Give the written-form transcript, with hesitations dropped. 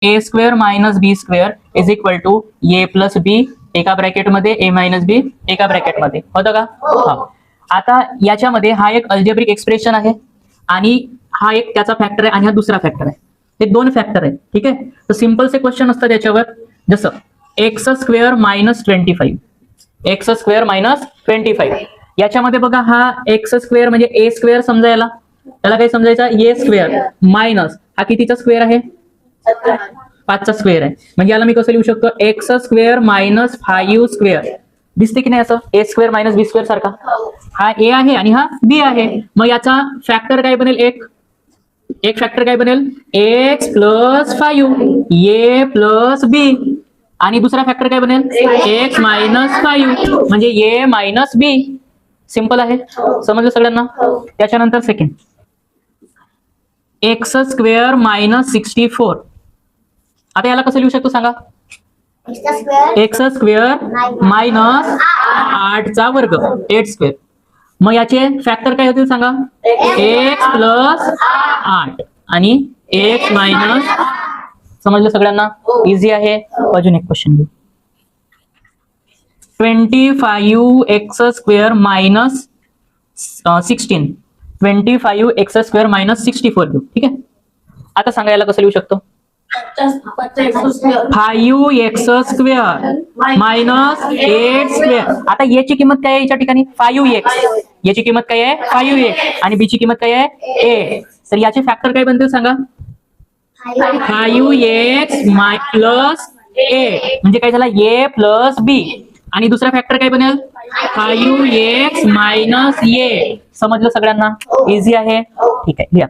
A square minus B square is equal to A plus B एका ब्रॅकेटमध्ये ए minus बी एका ब्रॅकेटमध्ये. होतं का? हा. आता याच्यामध्ये हा एक अल्जेब्रिक एक्सप्रेशन आहे आणि हा एक त्याचा फॅक्टर आहे आणि हा दुसरा फॅक्टर आहे. हे दोन फॅक्टर आहेत. ठीक आहे. तर सिम्पलचे क्वेश्चन असतात याच्यावर, जसं x square minus 25 x square minus 25. याच्यामध्ये बघा हा एक्स स्क्वेअर म्हणजे ए स्क्वेअर समजायला, त्याला काय समजायचा ए स्क्वेअर मायनस हा कितीचा स्क्वेअर आहे? 5चा स्क्वेअर आहे. म्हणजे याला मी कसं लिहू शकतो? X square minus 5 square. दिसते की नाही असं? ए स्क्वेअर मायनस बी स्क्वेअर सारखा. हा ए आहे आणि हा बी आहे. मग याचा फॅक्टर काय बनेल? एक फॅक्टर काय बनेल? एक्स प्लस 5 ए प्लस बी आणि दुसरा फॅक्टर काय बनेल? एक्स मायनस 5 म्हणजे ए मायनस बी. सिंपल आहे. समजलं सगळ्यांना? त्याच्यानंतर सेकंड एक्स स्क्वेअर मायनस 64. आता याला कसं लिहू शकतो सांगा? एक्स स्क्वेअर मायनस 8चा वर्ग 8 स्क्वेअर. मग याचे फॅक्टर काय होतील सांगा? एक्स प्लस 8 आणि एक्स मायनस. समजलं सगळ्यांना? इझी आहे. अजून एक क्वेश्चन घेऊ. 25 x square minus 16 25 x square minus 64 घेऊ. ठीक आहे. आता सांगा याला कसं लिहू शकतो? 5 एक्स स्क्वेअर मायनस 8 स्क्वेअर. आता याची किंमत काय आहे याच्या ठिकाणी? 5x. याची किंमत काय आहे? 5x आणि बी ची किंमत काय आहे? 8. तर याचे फॅक्टर काय बनतील सांगा? 5x प्लस 8 म्हणजे काय झाला? a प्लस बी आणि दुसरा फॅक्टर काय बनेल? 5x minus a. समजलं सगळ्यांना? इझी आहे. ठीक आहे. लिहा.